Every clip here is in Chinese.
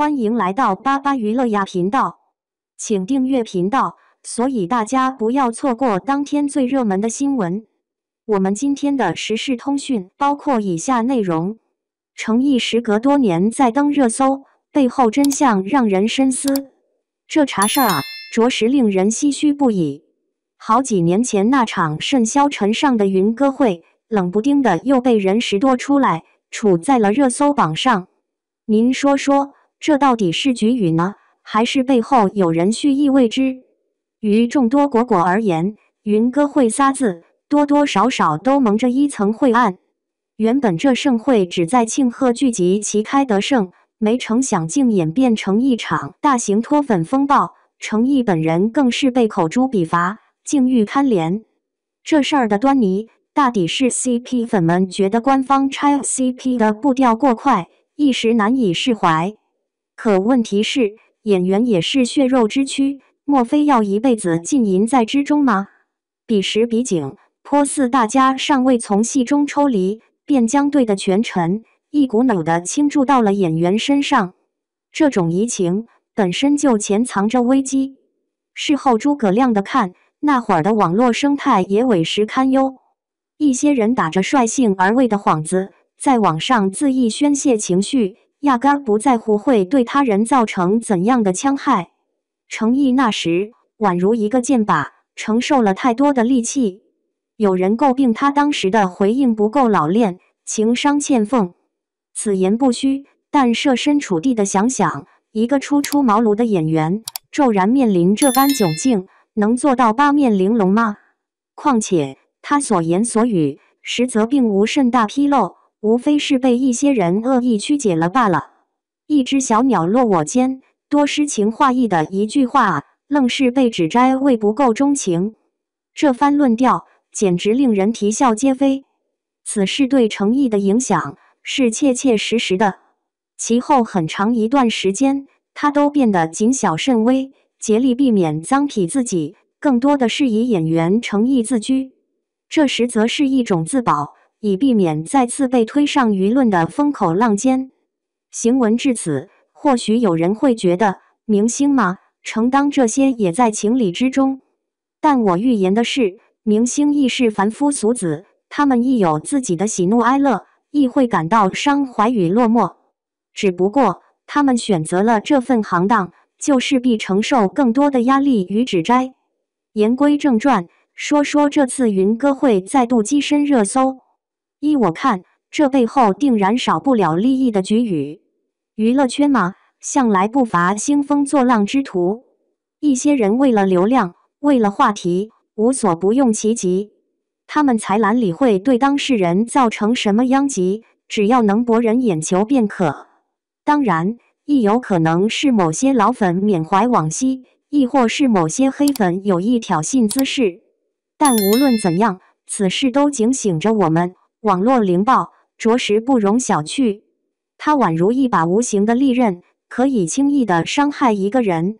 欢迎来到巴巴娱乐呀频道，请订阅频道，所以大家不要错过当天最热门的新闻。我们今天的时事通讯包括以下内容：程毅时隔多年再登热搜，背后真相让人深思。这茬事儿啊，着实令人唏嘘不已。好几年前那场甚嚣尘上的云歌会，冷不丁的又被人拾掇出来，处在了热搜榜上。您说说，这到底是局语呢，还是背后有人蓄意为之？于众多果果而言，云歌会仨字多多少少都蒙着一层晦暗。原本这盛会只在庆贺剧集旗开得胜，没成想竟演变成一场大型脱粉风暴，程毅本人更是被口诛笔伐，境遇堪怜。这事儿的端倪，大抵是 CP 粉们觉得官方拆 CP 的步调过快，一时难以释怀。可问题是，演员也是血肉之躯，莫非要一辈子浸淫在之中吗？彼时彼景，颇似大家尚未从戏中抽离，便将对的全程一股脑地倾注到了演员身上。这种移情本身就潜藏着危机。事后诸葛亮的看，那会儿的网络生态也委实堪忧。一些人打着率性而为的幌子，在网上恣意宣泄情绪，压根儿不在乎会对他人造成怎样的戕害。程毅那时宛如一个箭靶，承受了太多的戾气。有人诟病他当时的回应不够老练，情商欠奉。此言不虚，但设身处地的想想，一个初出茅庐的演员，骤然面临这般窘境，能做到八面玲珑吗？况且他所言所语，实则并无甚大纰漏，无非是被一些人恶意曲解了罢了。一只小鸟落我间，多诗情画意的一句话啊，愣是被指摘为不够钟情。这番论调简直令人啼笑皆非。此事对程毅的影响是切切实实的。其后很长一段时间，他都变得谨小慎微，竭力避免脏痞自己，更多的是以演员程毅自居。这实则是一种自保，以避免再次被推上舆论的风口浪尖。行文至此，或许有人会觉得，明星嘛，承当这些也在情理之中。但我预言的是，明星亦是凡夫俗子，他们亦有自己的喜怒哀乐，亦会感到伤怀与落寞。只不过，他们选择了这份行当，就势必承受更多的压力与指摘。言归正传，说说这次云歌会再度跻身热搜。依我看，这背后定然少不了利益的局语。娱乐圈嘛，向来不乏兴风作浪之徒。一些人为了流量，为了话题，无所不用其极。他们才懒理会对当事人造成什么殃及，只要能博人眼球便可。当然，亦有可能是某些老粉缅怀往昔，亦或是某些黑粉有意挑衅滋事。但无论怎样，此事都警醒着我们，网络凌暴着实不容小觑。它宛如一把无形的利刃，可以轻易地伤害一个人。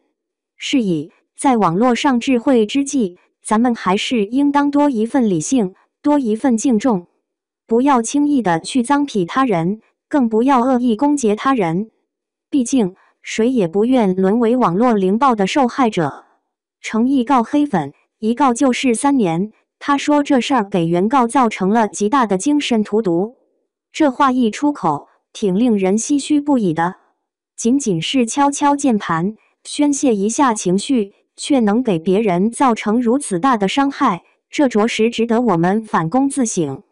是以，在网络上智慧之际，咱们还是应当多一份理性，多一份敬重。不要轻易地去脏痞他人，更不要恶意攻讦他人。毕竟，谁也不愿沦为网络凌暴的受害者。程毅告黑粉，一告就是3年。他说这事儿给原告造成了极大的精神荼毒。这话一出口，挺令人唏嘘不已的。仅仅是敲敲键盘，宣泄一下情绪，却能给别人造成如此大的伤害，这着实值得我们反躬自省。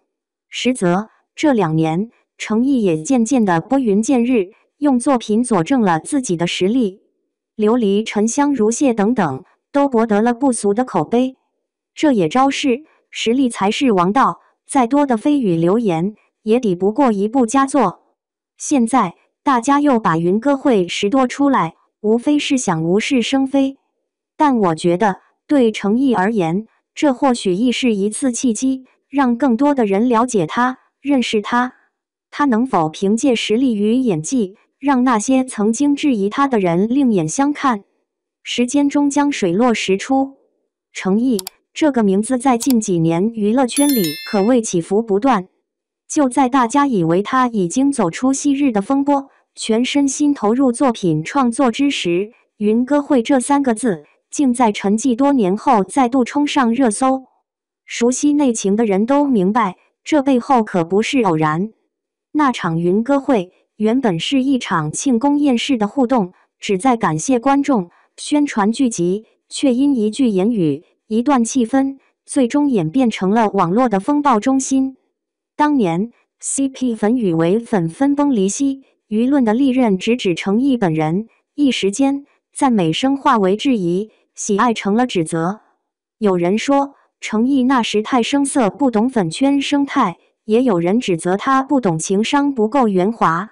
实则这2年，程毅也渐渐地拨云见日，用作品佐证了自己的实力。琉璃沉香如屑等等，都博得了不俗的口碑。这也昭示实力才是王道，再多的蜚语流言也抵不过一部佳作。现在大家又把云歌会拾掇出来，无非是想无事生非。但我觉得，对程毅而言，这或许亦是一次契机，让更多的人了解他，认识他。他能否凭借实力与演技，让那些曾经质疑他的人另眼相看？时间终将水落石出。程毅这个名字在近几年娱乐圈里可谓起伏不断。就在大家以为他已经走出昔日的风波，全身心投入作品创作之时，云歌会这3个字竟在沉寂多年后再度冲上热搜。熟悉内情的人都明白，这背后可不是偶然。那场云歌会原本是一场庆功宴式的互动，旨在感谢观众、宣传剧集，却因一句言语、一段气氛，最终演变成了网络的风暴中心。当年 CP 粉与伪粉分崩离析，舆论的利刃直指程毅本人，一时间赞美声化为质疑，喜爱成了指责。有人说程毅那时太生涩，不懂粉圈生态，也有人指责他不懂情商，不够圆滑。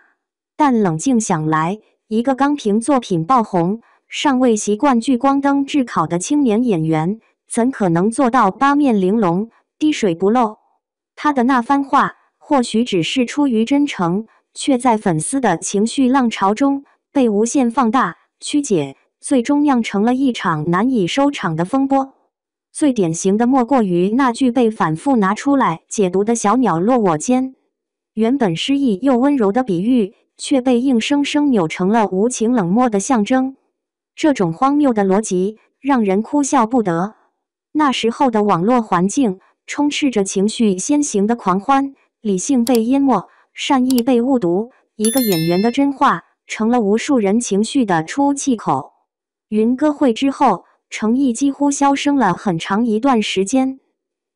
但冷静想来，一个刚凭作品爆红，尚未习惯聚光灯炙烤的青年演员，怎可能做到八面玲珑、滴水不漏？他的那番话或许只是出于真诚，却在粉丝的情绪浪潮中被无限放大、曲解，最终酿成了一场难以收场的风波。最典型的莫过于那句被反复拿出来解读的“小鸟落我肩”，原本诗意又温柔的比喻，却被硬生生扭成了无情冷漠的象征。这种荒谬的逻辑让人哭笑不得。那时候的网络环境充斥着情绪先行的狂欢，理性被淹没，善意被误读，一个演员的真话成了无数人情绪的出气口。云歌会之后，程毅几乎销声了很长一段时间。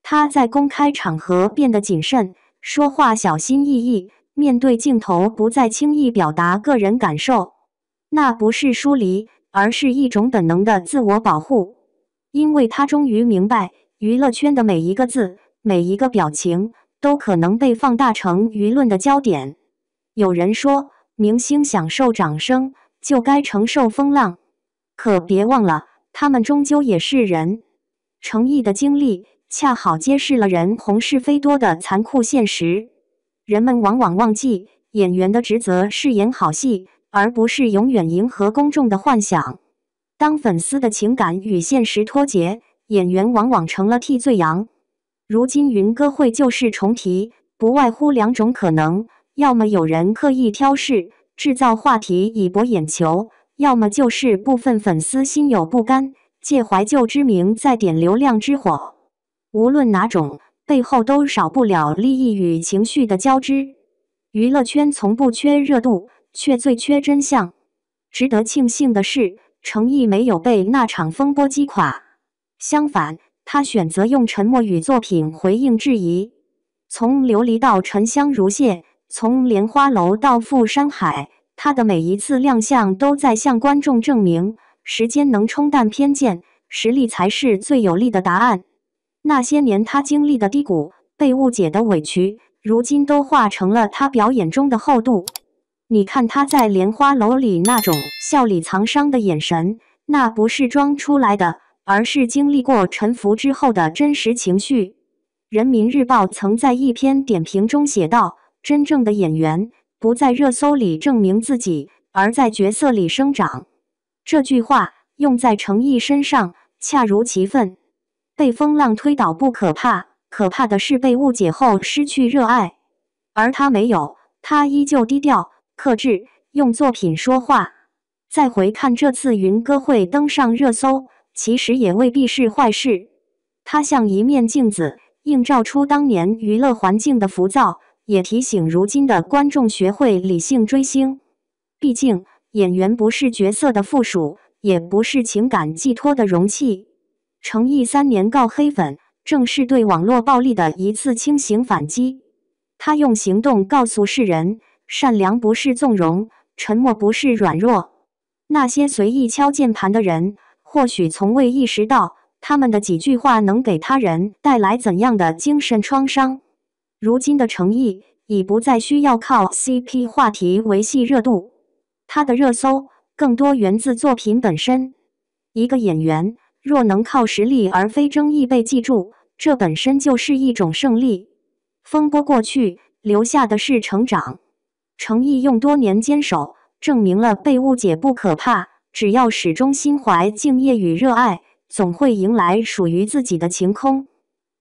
他在公开场合变得谨慎，说话小心翼翼，面对镜头不再轻易表达个人感受。那不是疏离，而是一种本能的自我保护。因为他终于明白，娱乐圈的每一个字、每一个表情，都可能被放大成舆论的焦点。有人说，明星享受掌声，就该承受风浪。可别忘了，他们终究也是人。程毅的经历恰好揭示了人红是非多的残酷现实。人们往往忘记，演员的职责是演好戏，而不是永远迎合公众的幻想。当粉丝的情感与现实脱节，演员往往成了替罪羊。如今云歌会就是重提，不外乎2种可能：要么有人刻意挑事，制造话题以博眼球；要么就是部分粉丝心有不甘，借怀旧之名再点流量之火。无论哪种，背后都少不了利益与情绪的交织。娱乐圈从不缺热度，却最缺真相。值得庆幸的是，程毅没有被那场风波击垮，相反，他选择用沉默与作品回应质疑。从琉璃到沉香如屑，从莲花楼到富山海，他的每一次亮相都在向观众证明，时间能冲淡偏见，实力才是最有力的答案。那些年他经历的低谷，被误解的委屈，如今都化成了他表演中的厚度。你看他在莲花楼里那种笑里藏伤的眼神，那不是装出来的，而是经历过沉浮之后的真实情绪。人民日报曾在一篇点评中写道：真正的演员不在热搜里证明自己，而在角色里生长。这句话用在程毅身上恰如其分。被风浪推倒不可怕，可怕的是被误解后失去热爱。而他没有，他依旧低调克制，用作品说话。再回看这次云歌会登上热搜，其实也未必是坏事。它像一面镜子，映照出当年娱乐环境的浮躁，也提醒如今的观众学会理性追星。毕竟，演员不是角色的附属，也不是情感寄托的容器。程毅3年告黑粉，正是对网络暴力的一次轻型反击。他用行动告诉世人，善良不是纵容，沉默不是软弱。那些随意敲键盘的人，或许从未意识到，他们的几句话能给他人带来怎样的精神创伤。如今的程毅已不再需要靠 CP 话题维系热度，他的热搜更多源自作品本身。一个演员若能靠实力而非争议被记住，这本身就是一种胜利。风波过去，留下的是成长。程毅用多年坚守，证明了被误解不可怕，只要始终心怀敬业与热爱，总会迎来属于自己的晴空。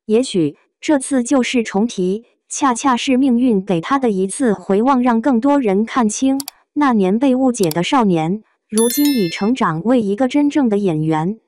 也许这次就是重提，恰恰是命运给他的一次回望，让更多人看清，那年被误解的少年，如今已成长为一个真正的演员。